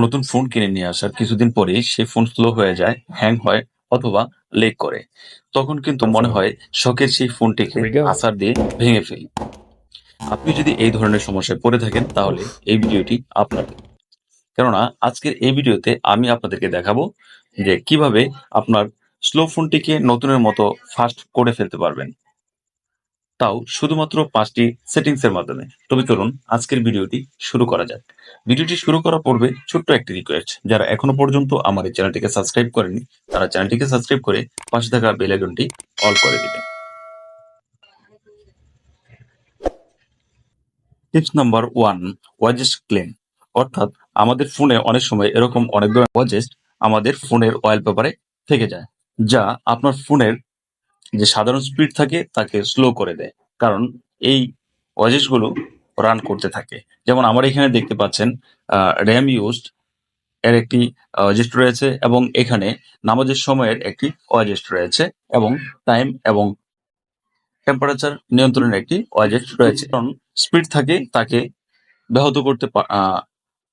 নতুন ফোন কিনে নিয়ে আসার কিছুদিন পরেই সেই ফোন স্লো হয়ে যায়, হ্যাং হয় অথবা লেগ করে। তখন কিন্তু মনে Awesome. হয় শখের সেই ফোনটিকে Here we go. আছাড় দিয়ে ভেঙে ফেলি। আপনি যদি এই ধরনের সমস্যায় পড়ে থাকেন তাহলে Oof. এই ভিডিওটি আপনার। কেননা আজকের এই ভিডিওতে আমি আপনাদেরকে দেখাবো যে কিভাবে আপনার স্লো ফোনটিকে নতুনের মতো ফাস্ট করে ফেলতে পারবেন। তাও শুধুমাত্র ৫টি সেটিংসের মাধ্যমে। তবে চলুন আজকের ভিডিওটি শুরু করা যাক। ভিডিওটি শুরু করার পূর্বে ছোট্ট একটি রিকোয়েস্ট, যারা এখনো পর্যন্ত আমার এই চ্যানেলটিকে সাবস্ক্রাইব করেনি তারা চ্যানেলটিকে সাবস্ক্রাইব করে পাশে থাকা বেল আইকনটি অল করে দিবেন। টিপস নাম্বার 1, ওয়াজেস্ট ক্লিন। অর্থাৎ আমাদের ফোনে অনেক সময় এরকম অনেক ধরনের ওয়াজেস্ট আমাদের ফোনের ওয়ালপেপারে থেকে যায়, যা আপনার ফোনের যে সাধারণ স্পিড থাকে তাকে স্লো করে দেয়। কারণ এই ওয়াজেসগুলো রান করতে থাকে। যেমন আমার এখানে দেখতে পাচ্ছেন র্যাম ইউজড এর একটি ওয়াজেস্ট রয়েছে এবং এখানে নামাজের সময়ের একটি ওয়াজেস্ট রয়েছে এবং টাইম এবং টেম্পারেচার নিয়ন্ত্রণের একটি ওয়াজেস্ট রয়েছে। কারণ স্পিড থাকে তাকে ব্যাহত করতে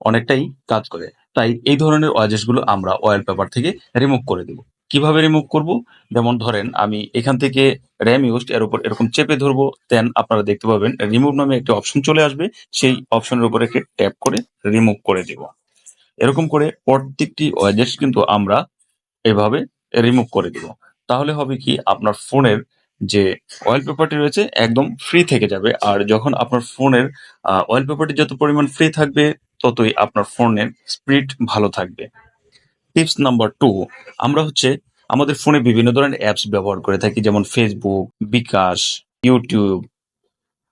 অনেকটাই কাজ করে। তাই এই ধরনের ওয়াজেসগুলো আমরা অয়েল পেপার থেকে রিমুভ করে দেব। কিভাবে রিমুভ করব? যেমন ধরেন আমি এখান থেকে র্যাম ইউজড এর উপর এরকম চেপে ধরবো, দেন আপনারা দেখতে পাবেন রিমুভ নামে একটি অপশন চলে আসবে। সেই অপশনের উপর একটি ট্যাপ করে রিমুভ করে দেব। এরকম করে প্রত্যেকটি ওয়াজেস কিন্তু আমরা এভাবে রিমুভ করে দিব। তাহলে হবে কি, আপনার ফোনের যে ওয়ালপেপারটি রয়েছে একদম ফ্রি থেকে যাবে। আর যখন আপনার ফোনের ওয়ালপেপারটি যত পরিমাণ ফ্রি থাকবে ততই আপনার ফোনের স্পিড ভালো থাকবে। টিপস নাম্বার 2, আমরা আমাদের ফোনে বিভিন্ন ধরনের অ্যাপস ব্যবহার করে থাকি, যেমন ফেসবুক, বিকাশ, ইউটিউব।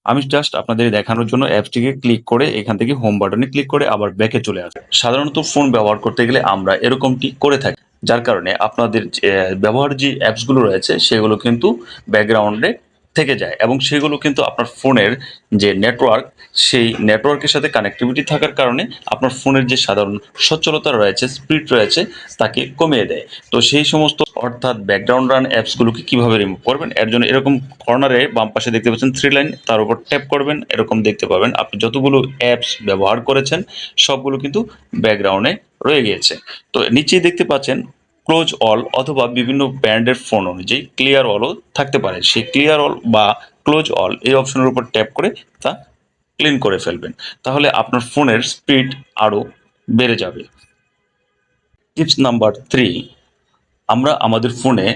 আমি জাস্ট আপনাদের দেখানোর জন্য অ্যাপসটিকে ক্লিক করে এখান থেকে হোম বাটনে ক্লিক করে আবার ব্যাকে চলে আসবে। সাধারণত ফোন ব্যবহার করতে গেলে আমরা এরকমটি করে থাকি, যার কারণে আপনাদের যে ব্যবহার যে অ্যাপসগুলো রয়েছে সেগুলো কিন্তু ব্যাকগ্রাউন্ডে থেকে যায় এবং সেগুলো কিন্তু আপনার ফোনের যে নেটওয়ার্ক, সেই নেটওয়ার্কের সাথে কানেক্টিভিটি থাকার কারণে আপনার ফোনের যে সাধারণ সচ্ছলতা রয়েছে, স্পিড রয়েছে, তাকে কমিয়ে দেয়। তো সেই সমস্ত অর্থাৎ ব্যাকগ্রাউন্ড রান অ্যাপসগুলোকে কিভাবে রিমুভ করবেন, এর জন্য এরকম কর্নারে বাম পাশে দেখতে পাচ্ছেন 3 লাইন, তার উপর ট্যাপ করবেন। এরকম দেখতে পাবেন আপনি যতগুলো অ্যাপস ব্যবহার করেছেন সবগুলো কিন্তু ব্যাকগ্রাউন্ডে রয়ে গিয়েছে। তো নিচেই দেখতে পাচ্ছেন ক্লোজ অল অথবা বিভিন্ন ব্র্যান্ডের ফোন অনুযায়ী ক্লিয়ার অলও থাকতে পারে। সেই ক্লিয়ার অল বা ক্লোজ অল এই অপশনের উপর ট্যাপ করে তা ক্লিন করে ফেলবেন। তাহলে আপনার ফোনের স্পিড আরও বেড়ে যাবে। টিপস নাম্বার 3, আমরা আমাদের ফোনে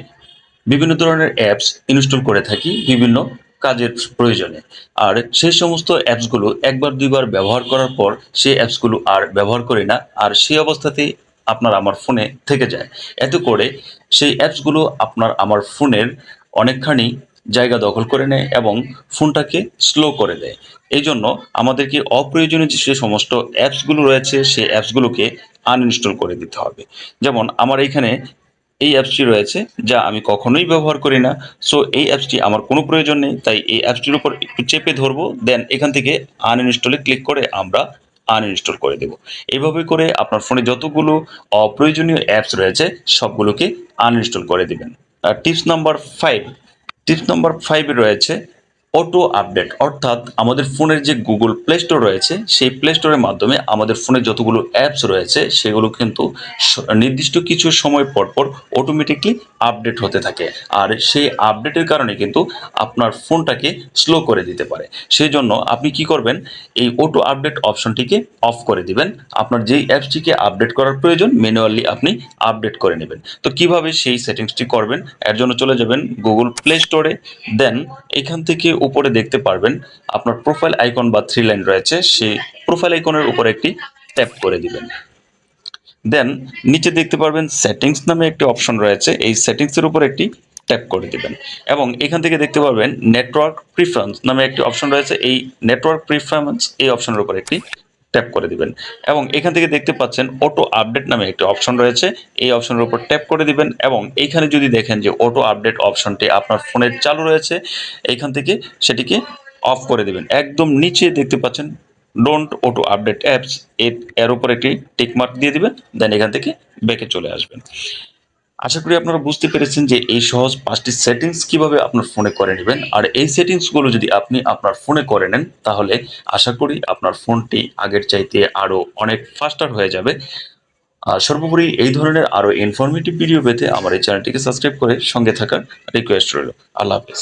বিভিন্ন ধরনের অ্যাপস ইনস্টল করে থাকি বিভিন্ন কাজের প্রয়োজনে। আর সেই সমস্ত অ্যাপসগুলো একবার দুইবার ব্যবহার করার পর সেই অ্যাপসগুলো আর ব্যবহার করি না, আর সেই অবস্থাতেই আপনার আমার ফোনে থেকে যায়। এতে করে সেই অ্যাপসগুলো আপনার আমার ফোনের অনেকখানি জায়গা দখল করে নেয় এবং ফোনটাকে স্লো করে দেয়। এই জন্য আমাদেরকে অপ্রয়োজনীয় যে সমস্ত অ্যাপসগুলো রয়েছে সেই অ্যাপসগুলোকে আনইনস্টল করে দিতে হবে। যেমন আমার এইখানে এই অ্যাপসটি রয়েছে যা আমি কখনোই ব্যবহার করি না। সো এই অ্যাপসটি আমার কোনো প্রয়োজন নেই, তাই এই অ্যাপসটির উপর একটু চেপে ধরবো, দেন এখান থেকে আনইনস্টলে ক্লিক করে আমরা আনইনস্টল করে দেব। এইভাবে করে আপনার ফোনে যতগুলো অপ্রয়োজনীয় অ্যাপস রয়েছে সবগুলোকে আনইনস্টল করে দিবেন। আর টিপস নাম্বার 5 রয়েছে অটো আপডেট। অর্থাৎ আমাদের ফোনের যে গুগল প্লে স্টোর রয়েছে সেই প্লে স্টোরের মাধ্যমে আমাদের ফোনে যতগুলো অ্যাপস রয়েছে সেগুলো কিন্তু নির্দিষ্ট কিছু সময় পর পর অটোমেটিকলি আপডেট হতে থাকে। আর সেই আপডেটের কারণে কিন্তু আপনার ফোনটাকে স্লো করে দিতে পারে। সেই জন্য আপনি কি করবেন, এই অটো আপডেট অপশনটিকে অফ করে দিবেন। আপনার যেই অ্যাপসটিকে আপডেট করার প্রয়োজন ম্যানুয়ালি আপনি আপডেট করে নেবেন। তো কিভাবে সেই সেটিংসটি করবেন, এর জন্য চলে যাবেন গুগল প্লে স্টোরে। দেন এখান থেকে উপরে দেখতে পারবেন আপনার প্রোফাইল আইকন বা 3 লাইন রয়েছে, সেই প্রোফাইল আইকনের উপর একটি ট্যাপ করে দিবেন। দেন নিচে দেখতে পারবেন সেটিংস নামে একটি অপশন রয়েছে, এই সেটিংসের উপর একটি ট্যাপ করে দিবেন এবং এখান থেকে দেখতে পারবেন নেটওয়ার্ক প্রিফারেন্স নামে একটি অপশন রয়েছে, এই নেটওয়ার্ক প্রিফারেন্স এই অপশনের উপর একটি ট্যাপ করে দিবেন এবং এখান থেকে দেখতে পাচ্ছেন অটো আপডেট নামে একটি অপশন রয়েছে, এই অপশনের উপর ট্যাপ করে দিবেন এবং এইখানে যদি দেখেন যে অটো আপডেট অপশনটি আপনার ফোনে চালু রয়েছে, এইখান থেকে সেটিকে অফ করে দিবেন। একদম নিচে দেখতে পাচ্ছেন ডোন্ট অটো আপডেট অ্যাপস, এর উপর একটি টিক মার্ক দিয়ে দিবেন, দেন এখান থেকে ব্যাকে চলে আসবেন। আশা করি আপনারা বুঝতে পেরেছেন যে এই সহজ 5টি সেটিংস কিভাবে আপনার ফোনে করে নেবেন। আর এই সেটিংসগুলো যদি আপনি আপনার ফোনে করে নেন, তাহলে আশা করি আপনার ফোনটি আগের চাইতে আরো অনেক ফাস্টার হয়ে যাবে। আর সর্বোপরি এই ধরনের আরো ইনফরমেটিভ ভিডিও পেতে আমার এই চ্যানেলটিকে সাবস্ক্রাইব করে সঙ্গে থাকার রিকোয়েস্ট রইল। আল্লাহ হাফেজ।